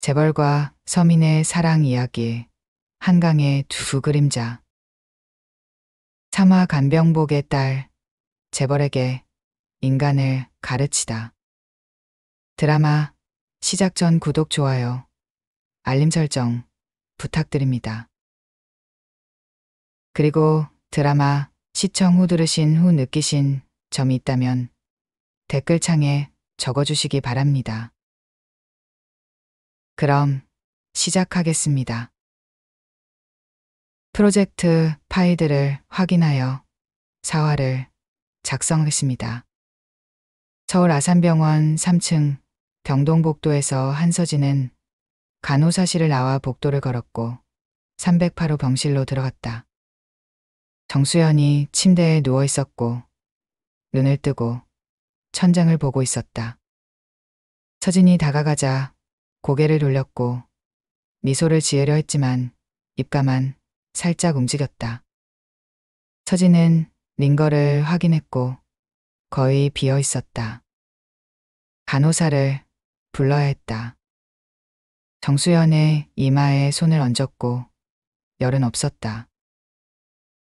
재벌과 서민의 사랑 이야기, 한강의 두 그림자. 차마 간병복의 딸, 재벌에게 인간을 가르치다. 드라마 시작 전 구독, 좋아요, 알림 설정 부탁드립니다. 그리고 드라마 시청 후 들으신 후 느끼신 점이 있다면 댓글창에 적어주시기 바랍니다. 그럼 시작하겠습니다. 프로젝트 파일들을 확인하여 사화를 작성했습니다. 서울 아산병원 3층 병동복도에서 한서진은 간호사실을 나와 복도를 걸었고 308호 병실로 들어갔다. 정수연이 침대에 누워 있었고 눈을 뜨고 천장을 보고 있었다. 서진이 다가가자 고개를 돌렸고 미소를 지으려 했지만 입가만 살짝 움직였다. 서진은 링거를 확인했고 거의 비어 있었다. 간호사를 불러야 했다. 정수연의 이마에 손을 얹었고 열은 없었다.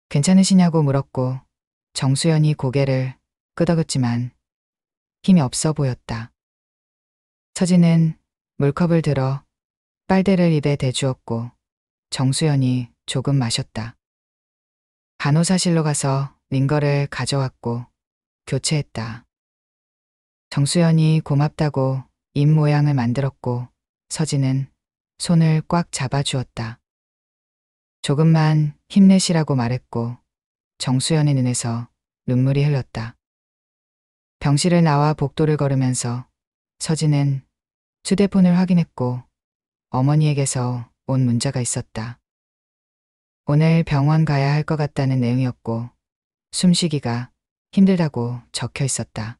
괜찮으시냐고 물었고 정수연이 고개를 끄덕였지만 힘이 없어 보였다. 서진은 물컵을 들어 빨대를 입에 대주었고 정수연이 조금 마셨다. 간호사실로 가서 링거를 가져왔고 교체했다. 정수연이 고맙다고 입 모양을 만들었고 서진은 손을 꽉 잡아주었다. 조금만 힘내시라고 말했고 정수연의 눈에서 눈물이 흘렀다. 병실을 나와 복도를 걸으면서 서진은 휴대폰을 확인했고 어머니에게서 온 문자가 있었다. 오늘 병원 가야 할 것 같다는 내용이었고 숨쉬기가 힘들다고 적혀 있었다.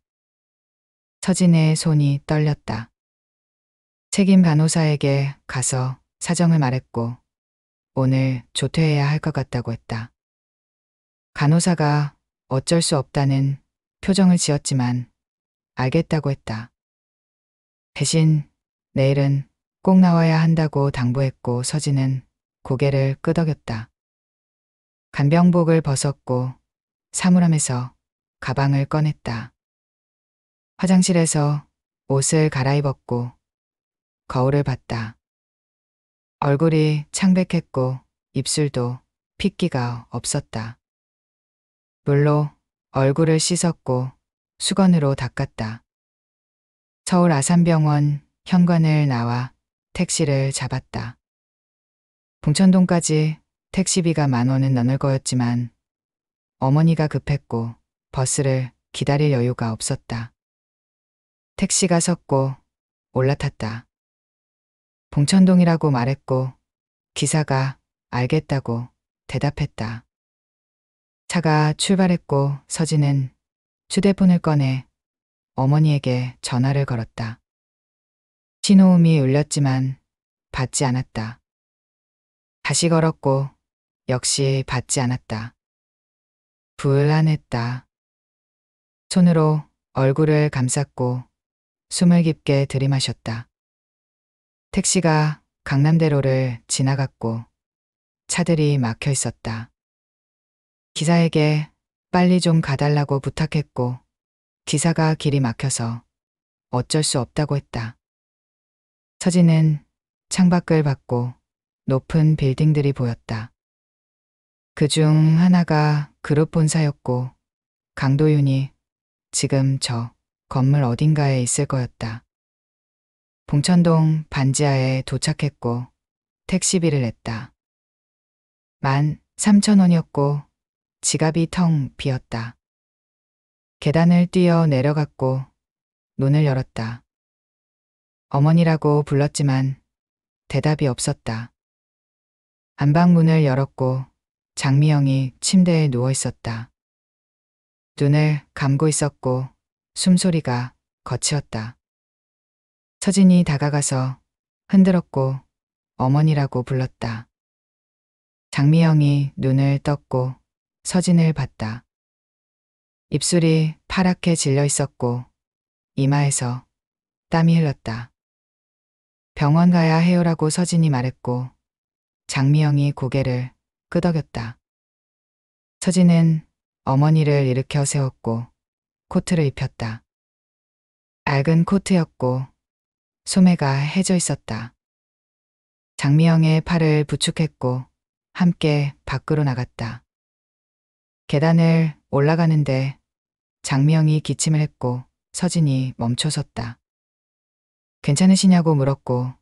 서진의 손이 떨렸다. 책임 간호사에게 가서 사정을 말했고 오늘 조퇴해야 할 것 같다고 했다. 간호사가 어쩔 수 없다는 표정을 지었지만 알겠다고 했다. 대신 내일은 꼭 나와야 한다고 당부했고 서진은 고개를 끄덕였다. 간병복을 벗었고 사물함에서 가방을 꺼냈다. 화장실에서 옷을 갈아입었고 거울을 봤다. 얼굴이 창백했고 입술도 핏기가 없었다. 물로 얼굴을 씻었고 수건으로 닦았다. 서울 아산병원 현관을 나와 택시를 잡았다. 봉천동까지 택시비가 10,000원은 넘을 거였지만 어머니가 급했고 버스를 기다릴 여유가 없었다. 택시가 섰고 올라탔다. 봉천동이라고 말했고 기사가 알겠다고 대답했다. 차가 출발했고 서진은 휴대폰을 꺼내 어머니에게 전화를 걸었다. 신호음이 울렸지만 받지 않았다. 다시 걸었고 역시 받지 않았다. 불안했다. 손으로 얼굴을 감쌌고 숨을 깊게 들이마셨다. 택시가 강남대로를 지나갔고 차들이 막혀 있었다. 기사에게 빨리 좀 가달라고 부탁했고 기사가 길이 막혀서 어쩔 수 없다고 했다. 서진은 창밖을 봤고 높은 빌딩들이 보였다. 그중 하나가 그룹 본사였고 강도윤이 지금 저 건물 어딘가에 있을 거였다. 봉천동 반지하에 도착했고 택시비를 냈다. 13,000원이었고 지갑이 텅 비었다. 계단을 뛰어 내려갔고 문을 열었다. 어머니라고 불렀지만 대답이 없었다. 안방문을 열었고 장미영이 침대에 누워 있었다. 눈을 감고 있었고 숨소리가 거치었다. 서진이 다가가서 흔들었고 어머니라고 불렀다. 장미영이 눈을 떴고 서진을 봤다. 입술이 파랗게 질려 있었고 이마에서 땀이 흘렀다. 병원 가야 해요라고 서진이 말했고 장미영이 고개를 끄덕였다. 서진은 어머니를 일으켜 세웠고 코트를 입혔다. 낡은 코트였고 소매가 해져 있었다. 장미영의 팔을 부축했고 함께 밖으로 나갔다. 계단을 올라가는데 장미영이 기침을 했고 서진이 멈춰섰다. 괜찮으시냐고 물었고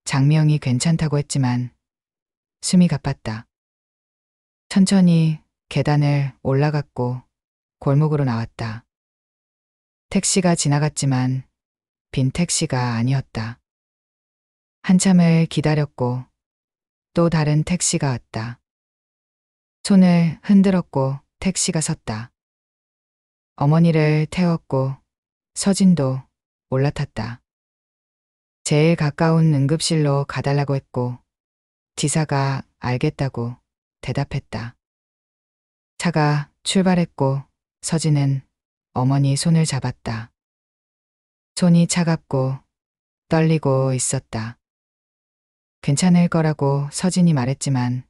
장미영이 괜찮다고 했지만 숨이 가빴다. 천천히 계단을 올라갔고 골목으로 나왔다. 택시가 지나갔지만 빈 택시가 아니었다. 한참을 기다렸고 또 다른 택시가 왔다. 손을 흔들었고 택시가 섰다. 어머니를 태웠고 서진도 올라탔다. 제일 가까운 응급실로 가달라고 했고 지사가 알겠다고 대답했다. 차가 출발했고 서진은 어머니 손을 잡았다. 손이 차갑고 떨리고 있었다. 괜찮을 거라고 서진이 말했지만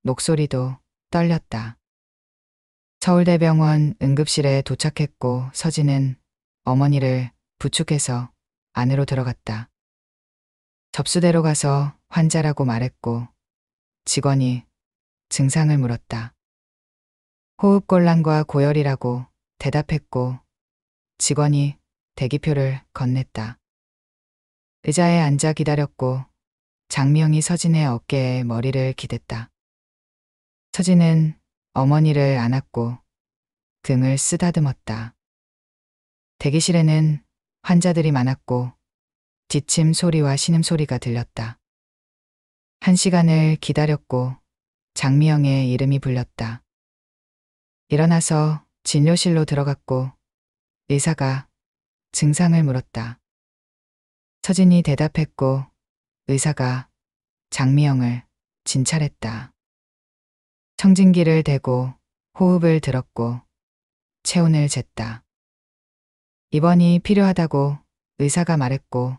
목소리도 떨렸다. 서울대병원 응급실에 도착했고 서진은 어머니를 부축해서 안으로 들어갔다. 접수대로 가서 환자라고 말했고 직원이 증상을 물었다. 호흡곤란과 고열이라고 대답했고 직원이 대기표를 건넸다. 의자에 앉아 기다렸고 장미영이 서진의 어깨에 머리를 기댔다. 서진은 어머니를 안았고 등을 쓰다듬었다. 대기실에는 환자들이 많았고 기침 소리와 신음소리가 들렸다. 1시간을 기다렸고 장미영의 이름이 불렸다. 일어나서 진료실로 들어갔고 의사가 증상을 물었다. 서진이 대답했고 의사가 장미영을 진찰했다. 청진기를 대고 호흡을 들었고 체온을 쟀다. 입원이 필요하다고 의사가 말했고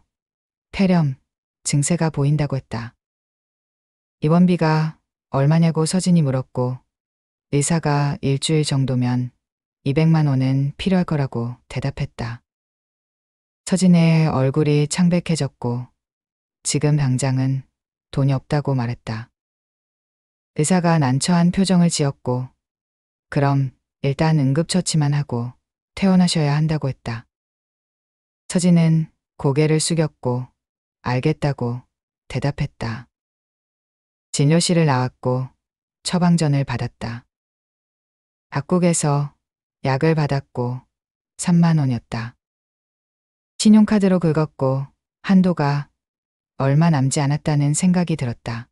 폐렴 증세가 보인다고 했다. 입원비가 얼마냐고 서진이 물었고 의사가 일주일 정도면 200만 원은 필요할 거라고 대답했다. 서진의 얼굴이 창백해졌고 지금 당장은 돈이 없다고 말했다. 의사가 난처한 표정을 지었고 그럼 일단 응급처치만 하고 퇴원하셔야 한다고 했다. 서진은 고개를 숙였고 알겠다고 대답했다. 진료실을 나왔고 처방전을 받았다. 약국에서 약을 받았고 3만 원이었다. 신용카드로 긁었고 한도가 얼마 남지 않았다는 생각이 들었다.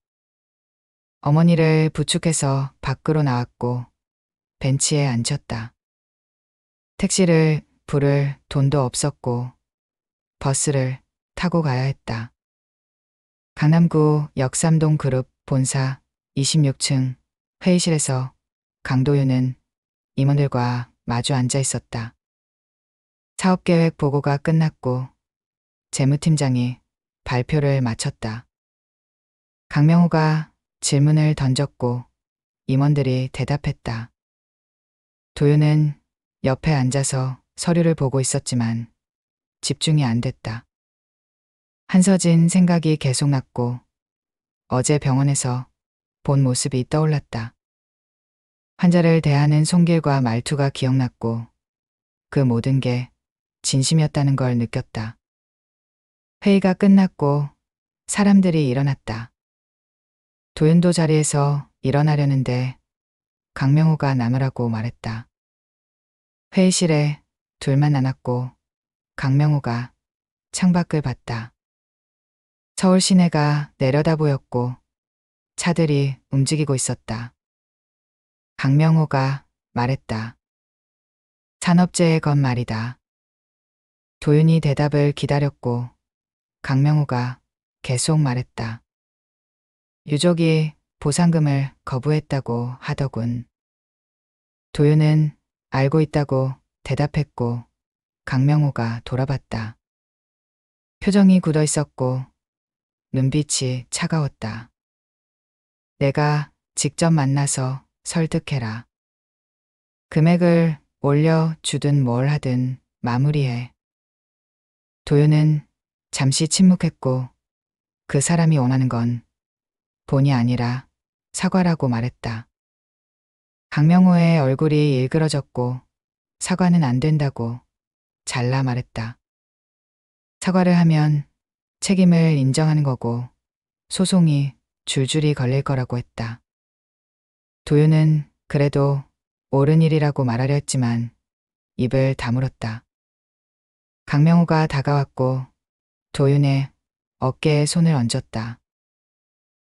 어머니를 부축해서 밖으로 나왔고 벤치에 앉혔다. 택시를 부를 돈도 없었고 버스를 타고 가야 했다. 강남구 역삼동 그룹 본사 26층 회의실에서 강도윤은 임원들과 마주 앉아 있었다. 사업계획 보고가 끝났고 재무팀장이 발표를 마쳤다. 강명호가 질문을 던졌고 임원들이 대답했다. 도윤은 옆에 앉아서 서류를 보고 있었지만 집중이 안 됐다. 한서진 생각이 계속 났고 어제 병원에서 본 모습이 떠올랐다. 환자를 대하는 손길과 말투가 기억났고 그 모든 게 진심이었다는 걸 느꼈다. 회의가 끝났고 사람들이 일어났다. 도윤도 자리에서 일어나려는데 강명호가 남으라고 말했다. 회의실에 둘만 남았고 강명호가 창밖을 봤다. 서울 시내가 내려다 보였고 차들이 움직이고 있었다. 강명호가 말했다. 산업재해 건 말이다. 도윤이 대답을 기다렸고 강명호가 계속 말했다. 유족이 보상금을 거부했다고 하더군. 도윤은 알고 있다고 대답했고 강명호가 돌아봤다. 표정이 굳어 있었고 눈빛이 차가웠다. 내가 직접 만나서 설득해라. 금액을 올려주든 뭘 하든 마무리해. 도윤은 잠시 침묵했고 그 사람이 원하는 건 본이 아니라 사과라고 말했다. 강명호의 얼굴이 일그러졌고 사과는 안 된다고 잘라 말했다. 사과를 하면 책임을 인정하는 거고 소송이 줄줄이 걸릴 거라고 했다. 도윤은 그래도 옳은 일이라고 말하려 했지만 입을 다물었다. 강명호가 다가왔고 도윤의 어깨에 손을 얹었다.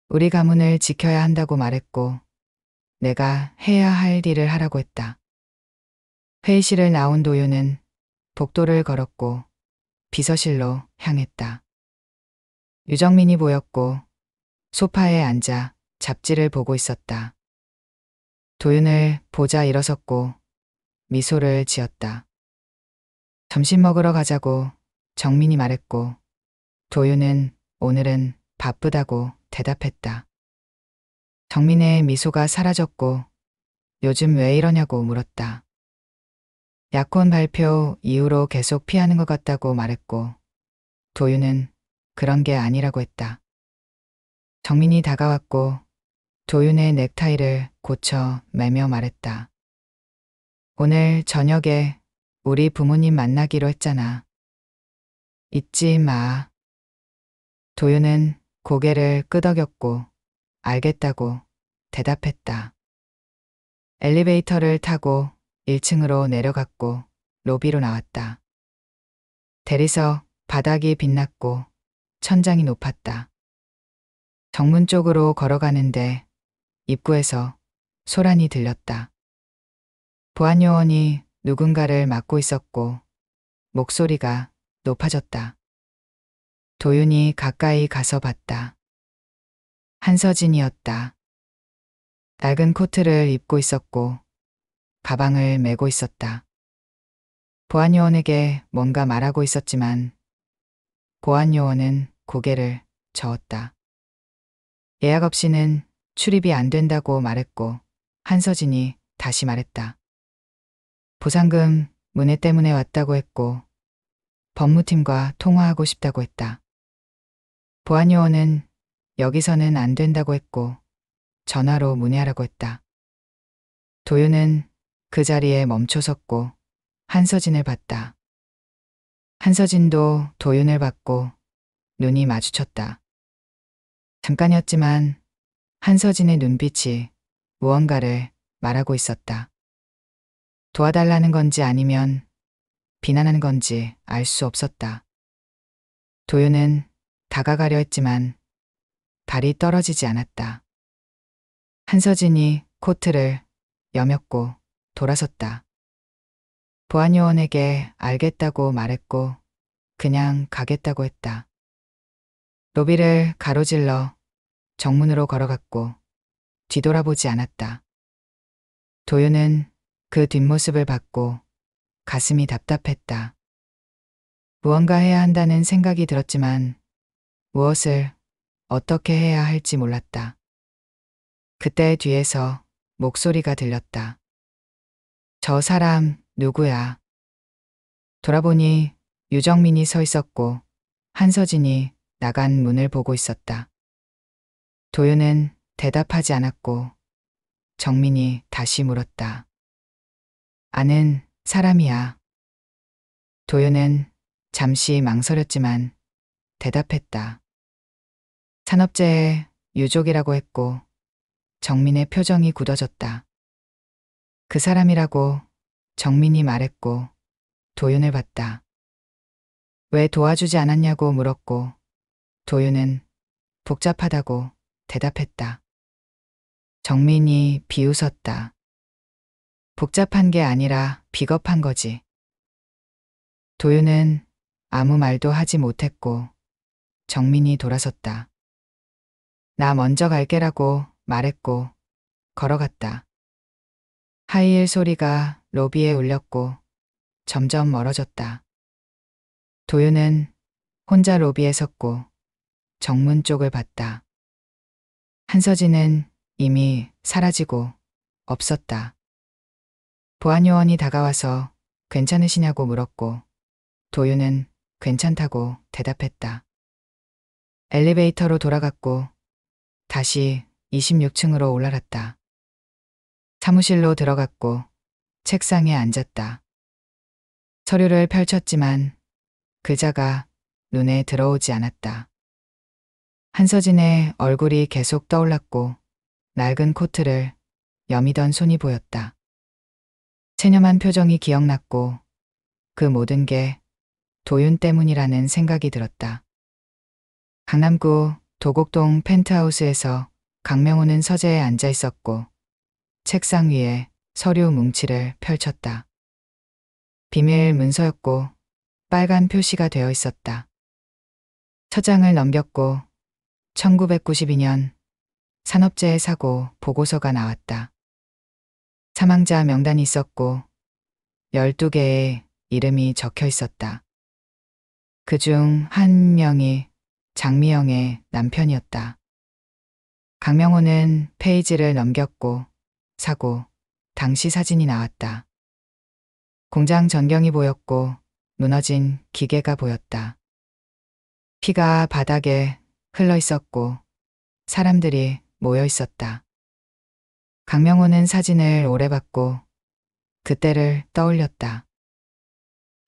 우리 가문을 지켜야 한다고 말했고 내가 해야 할 일을 하라고 했다. 회의실을 나온 도윤은 복도를 걸었고 비서실로 향했다. 유정민이 보였고 소파에 앉아 잡지를 보고 있었다. 도윤을 보자 일어섰고 미소를 지었다. 점심 먹으러 가자고 정민이 말했고 도윤은 오늘은 바쁘다고 대답했다. 정민의 미소가 사라졌고 요즘 왜 이러냐고 물었다. 약혼 발표 이후로 계속 피하는 것 같다고 말했고 도윤은 그런 게 아니라고 했다. 정민이 다가왔고 도윤의 넥타이를 고쳐 매며 말했다. 오늘 저녁에 우리 부모님 만나기로 했잖아. 잊지 마. 도윤은 고개를 끄덕였고 알겠다고 대답했다. 엘리베이터를 타고 1층으로 내려갔고 로비로 나왔다. 대리석 바닥이 빛났고 천장이 높았다. 정문 쪽으로 걸어가는데 입구에서 소란이 들렸다. 보안요원이 누군가를 맡고 있었고 목소리가 높아졌다. 도윤이 가까이 가서 봤다. 한서진이었다. 낡은 코트를 입고 있었고 가방을 메고 있었다. 보안요원에게 뭔가 말하고 있었지만 보안요원은 고개를 저었다. 예약 없이는 출입이 안 된다고 말했고 한서진이 다시 말했다. 보상금 문의 때문에 왔다고 했고 법무팀과 통화하고 싶다고 했다. 보안요원은 여기서는 안 된다고 했고 전화로 문의하라고 했다. 도윤은 그 자리에 멈춰섰고 한서진을 봤다. 한서진도 도윤을 봤고 눈이 마주쳤다. 잠깐이었지만 한서진의 눈빛이 무언가를 말하고 있었다. 도와달라는 건지 아니면 비난하는 건지 알 수 없었다. 도윤은 다가가려 했지만 발이 떨어지지 않았다. 한서진이 코트를 여몄고 돌아섰다. 보안요원에게 알겠다고 말했고 그냥 가겠다고 했다. 로비를 가로질러 정문으로 걸어갔고 뒤돌아보지 않았다. 도윤은 그 뒷모습을 봤고 가슴이 답답했다. 무언가 해야 한다는 생각이 들었지만 무엇을 어떻게 해야 할지 몰랐다. 그때 뒤에서 목소리가 들렸다. 저 사람 누구야? 돌아보니 유정민이 서 있었고 한서진이 나간 문을 보고 있었다. 도윤은 대답하지 않았고 정민이 다시 물었다. 아는 사람이야. 도윤은 잠시 망설였지만 대답했다. 산업재해 유족이라고 했고 정민의 표정이 굳어졌다. 그 사람이라고 정민이 말했고 도윤을 봤다. 왜 도와주지 않았냐고 물었고 도윤은 복잡하다고 대답했다. 정민이 비웃었다. 복잡한 게 아니라 비겁한 거지. 도윤은 아무 말도 하지 못했고 정민이 돌아섰다. 나 먼저 갈게라고 말했고 걸어갔다. 하이힐 소리가 로비에 울렸고 점점 멀어졌다. 도윤은 혼자 로비에 섰고 정문 쪽을 봤다. 한서진은 이미 사라지고 없었다. 보안요원이 다가와서 괜찮으시냐고 물었고 도윤은 괜찮다고 대답했다. 엘리베이터로 돌아갔고 다시 26층으로 올라갔다. 사무실로 들어갔고 책상에 앉았다. 서류를 펼쳤지만 글자가 눈에 들어오지 않았다. 한서진의 얼굴이 계속 떠올랐고 낡은 코트를 여미던 손이 보였다. 체념한 표정이 기억났고 그 모든 게 도윤 때문이라는 생각이 들었다. 강남구 도곡동 펜트하우스에서 강명호는 서재에 앉아 있었고 책상 위에 서류 뭉치를 펼쳤다. 비밀 문서였고 빨간 표시가 되어 있었다. 처장을 넘겼고 1992년 산업재해 사고 보고서가 나왔다. 사망자 명단이 있었고 12개의 이름이 적혀 있었다. 그중 한 명이 장미영의 남편이었다. 강명호는 페이지를 넘겼고 사고 당시 사진이 나왔다. 공장 전경이 보였고 무너진 기계가 보였다. 피가 바닥에 흘러 있었고 사람들이 모여 있었다. 강명호는 사진을 오래 봤고 그때를 떠올렸다.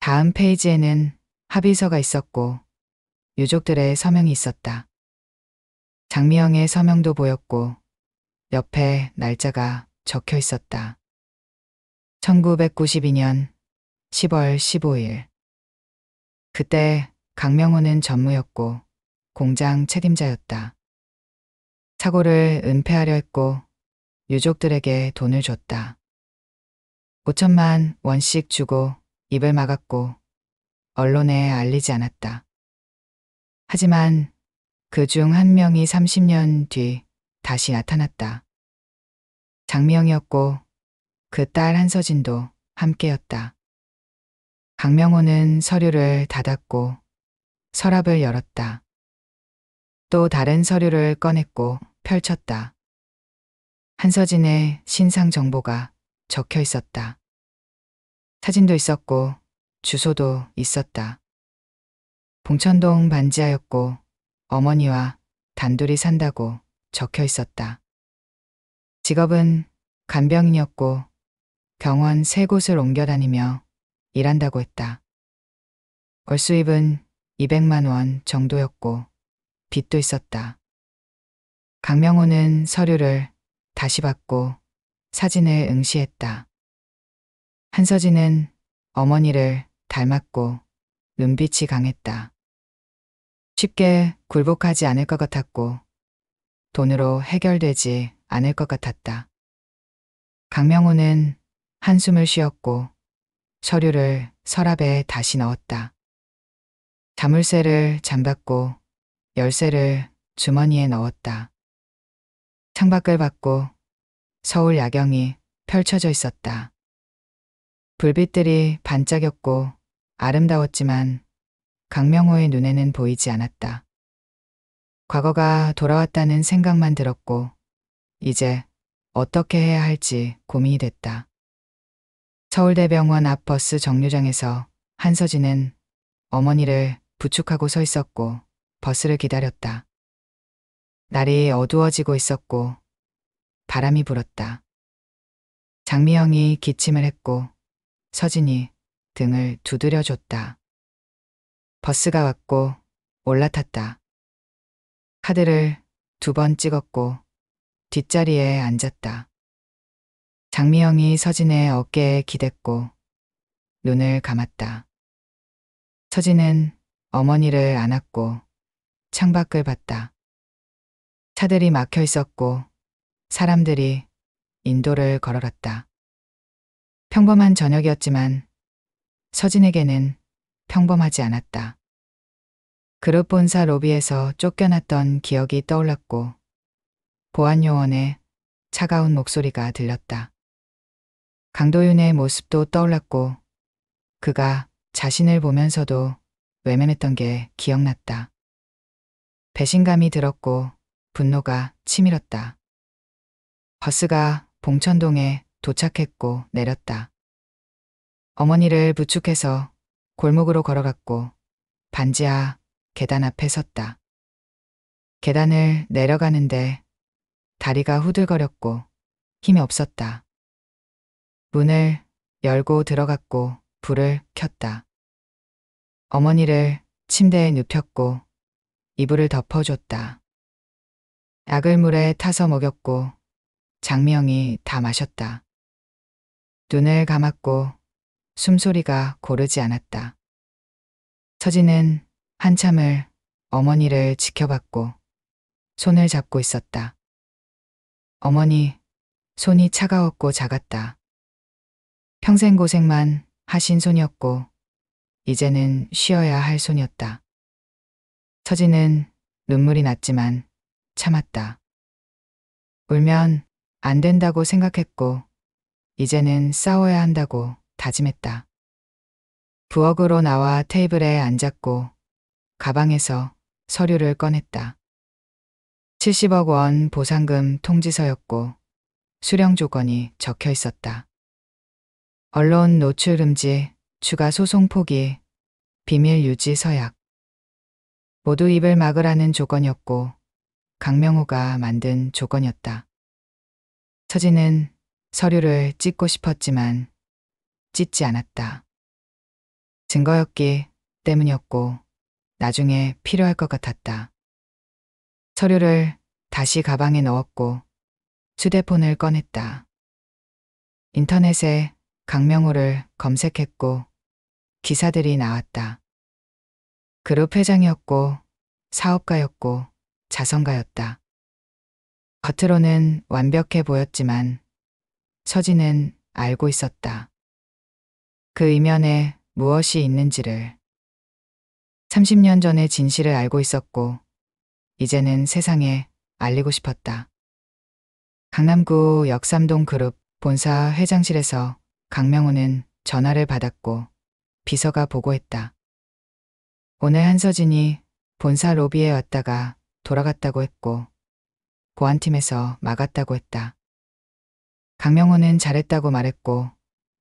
다음 페이지에는 합의서가 있었고 유족들의 서명이 있었다. 장미영의 서명도 보였고 옆에 날짜가 적혀 있었다. 1992년 10월 15일. 그때 강명호는 전무였고 공장 책임자였다. 사고를 은폐하려 했고 유족들에게 돈을 줬다. 5천만 원씩 주고 입을 막았고 언론에 알리지 않았다. 하지만 그 중 한 명이 30년 뒤 다시 나타났다. 장미영이었고 그 딸 한서진도 함께였다. 강명호는 서류를 닫았고 서랍을 열었다. 또 다른 서류를 꺼냈고 펼쳤다. 한서진의 신상 정보가 적혀 있었다. 사진도 있었고 주소도 있었다. 봉천동 반지하였고 어머니와 단둘이 산다고 적혀 있었다. 직업은 간병인이었고 병원 3곳을 옮겨 다니며 일한다고 했다. 월 수입은 200만 원 정도였고 빚도 있었다. 강명호는 서류를 다시 받고 사진을 응시했다. 한서진은 어머니를 닮았고 눈빛이 강했다. 쉽게 굴복하지 않을 것 같았고 돈으로 해결되지 않을 것 같았다. 강명호는 한숨을 쉬었고 서류를 서랍에 다시 넣었다. 자물쇠를 잠갔고 열쇠를 주머니에 넣었다. 창밖을 봤고 서울 야경이 펼쳐져 있었다. 불빛들이 반짝였고 아름다웠지만 강명호의 눈에는 보이지 않았다. 과거가 돌아왔다는 생각만 들었고 이제 어떻게 해야 할지 고민이 됐다. 서울대병원 앞 버스 정류장에서 한서진은 어머니를 부축하고 서 있었고 버스를 기다렸다. 날이 어두워지고 있었고 바람이 불었다. 장미영이 기침을 했고 서진이 등을 두드려줬다. 버스가 왔고 올라탔다. 카드를 2번 찍었고 뒷자리에 앉았다. 장미영이 서진의 어깨에 기댔고 눈을 감았다. 서진은 어머니를 안았고 창밖을 봤다. 차들이 막혀 있었고 사람들이 인도를 걸어갔다. 평범한 저녁이었지만 서진에게는 평범하지 않았다. 그룹 본사 로비에서 쫓겨났던 기억이 떠올랐고 보안요원의 차가운 목소리가 들렸다. 강도윤의 모습도 떠올랐고 그가 자신을 보면서도 외면했던 게 기억났다. 배신감이 들었고 분노가 치밀었다. 버스가 봉천동에 도착했고 내렸다. 어머니를 부축해서 골목으로 걸어갔고 반지하 계단 앞에 섰다. 계단을 내려가는데 다리가 후들거렸고 힘이 없었다. 문을 열고 들어갔고 불을 켰다. 어머니를 침대에 눕혔고 이불을 덮어줬다. 약을 물에 타서 먹였고 장미영이 다 마셨다. 눈을 감았고 숨소리가 고르지 않았다. 서진은 한참을 어머니를 지켜봤고 손을 잡고 있었다. 어머니, 손이 차가웠고 작았다. 평생 고생만 하신 손이었고 이제는 쉬어야 할 손이었다. 서진은 눈물이 났지만 참았다. 울면 안 된다고 생각했고 이제는 싸워야 한다고 다짐했다. 부엌으로 나와 테이블에 앉았고 가방에서 서류를 꺼냈다. 70억 원 보상금 통지서였고 수령 조건이 적혀 있었다. 언론 노출 금지, 추가 소송 포기, 비밀 유지 서약. 모두 입을 막으라는 조건이었고 강명호가 만든 조건이었다. 서진은 서류를 찢고 싶었지만 찢지 않았다. 증거였기 때문이었고 나중에 필요할 것 같았다. 서류를 다시 가방에 넣었고 휴대폰을 꺼냈다. 인터넷에 강명호를 검색했고 기사들이 나왔다. 그룹 회장이었고 사업가였고 자선가였다. 겉으로는 완벽해 보였지만 서진은 알고 있었다. 그 이면에 무엇이 있는지를. 30년 전의 진실을 알고 있었고 이제는 세상에 알리고 싶었다. 강남구 역삼동 그룹 본사 회장실에서 강명호는 전화를 받았고 비서가 보고했다. 오늘 한서진이 본사 로비에 왔다가 돌아갔다고 했고 보안팀에서 막았다고 했다. 강명호는 잘했다고 말했고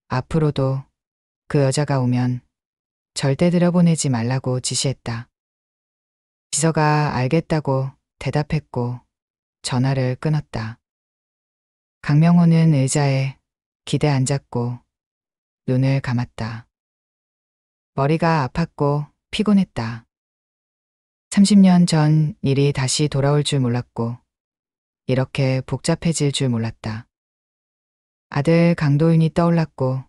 앞으로도 그 여자가 오면 절대 들여보내지 말라고 지시했다. 비서가 알겠다고 대답했고 전화를 끊었다. 강명호는 의자에 기대 앉았고 눈을 감았다. 머리가 아팠고 피곤했다. 30년 전 일이 다시 돌아올 줄 몰랐고 이렇게 복잡해질 줄 몰랐다. 아들 강도윤이 떠올랐고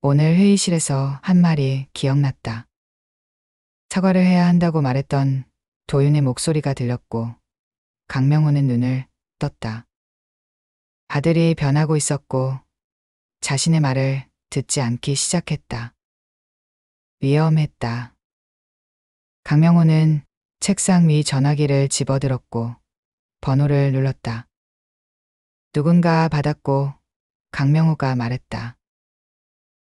오늘 회의실에서 한 말이 기억났다. 사과를 해야 한다고 말했던 도윤의 목소리가 들렸고 강명호는 눈을 떴다. 아들이 변하고 있었고 자신의 말을 듣지 않기 시작했다. 위험했다. 강명호는 책상 위 전화기를 집어들었고 번호를 눌렀다. 누군가 받았고 강명호가 말했다.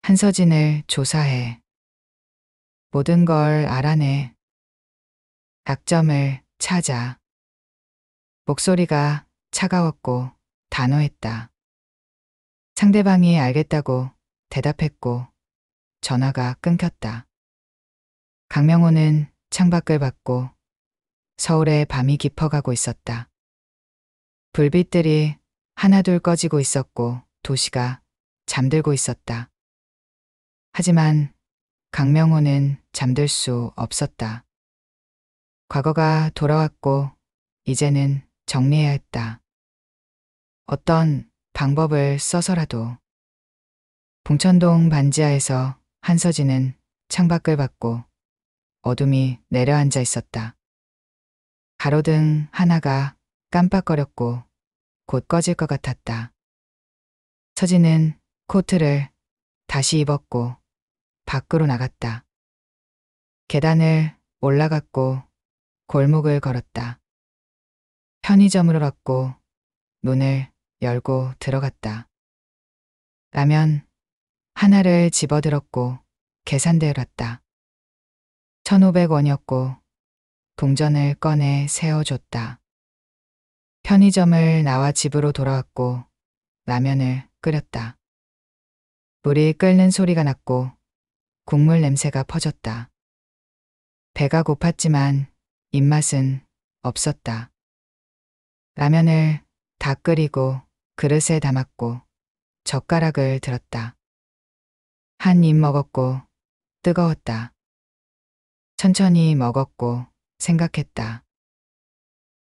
한서진을 조사해. 모든 걸 알아내. 약점을 찾아. 목소리가 차가웠고 단호했다. 상대방이 알겠다고 대답했고 전화가 끊겼다. 강명호는 창밖을 봤고 서울의 밤이 깊어가고 있었다. 불빛들이 하나둘 꺼지고 있었고 도시가 잠들고 있었다. 하지만 강명호는 잠들 수 없었다. 과거가 돌아왔고 이제는 정리해야 했다. 어떤 방법을 써서라도. 봉천동 반지하에서 한서진은 창밖을 봤고 어둠이 내려앉아 있었다. 가로등 하나가 깜빡거렸고 곧 꺼질 것 같았다. 서진은 코트를 다시 입었고 밖으로 나갔다. 계단을 올라갔고 골목을 걸었다. 편의점으로 갔고 문을 열고 들어갔다. 라면 하나를 집어들었고 계산대에 놨다. 1,500원이었고 동전을 꺼내 세워줬다. 편의점을 나와 집으로 돌아왔고 라면을 끓였다. 물이 끓는 소리가 났고 국물 냄새가 퍼졌다. 배가 고팠지만 입맛은 없었다. 라면을 다 끓이고 그릇에 담았고 젓가락을 들었다. 한 입 먹었고 뜨거웠다. 천천히 먹었고 생각했다.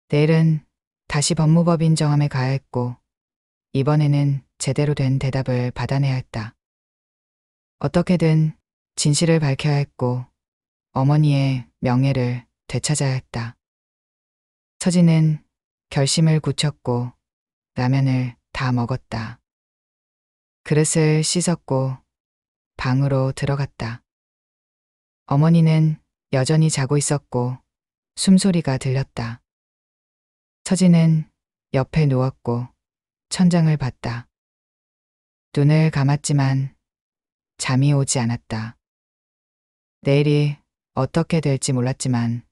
내일은 다시 법무법인 정함에 가야 했고 이번에는 제대로 된 대답을 받아내야 했다. 어떻게든 진실을 밝혀야 했고 어머니의 명예를 되찾아야 했다. 처지는 결심을 굳혔고 라면을 다 먹었다. 그릇을 씻었고 방으로 들어갔다. 어머니는 여전히 자고 있었고 숨소리가 들렸다. 처지는 옆에 누웠고 천장을 봤다. 눈을 감았지만 잠이 오지 않았다. 내일이 어떻게 될지 몰랐지만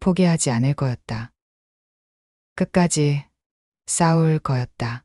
포기하지 않을 거였다. 끝까지 싸울 거였다.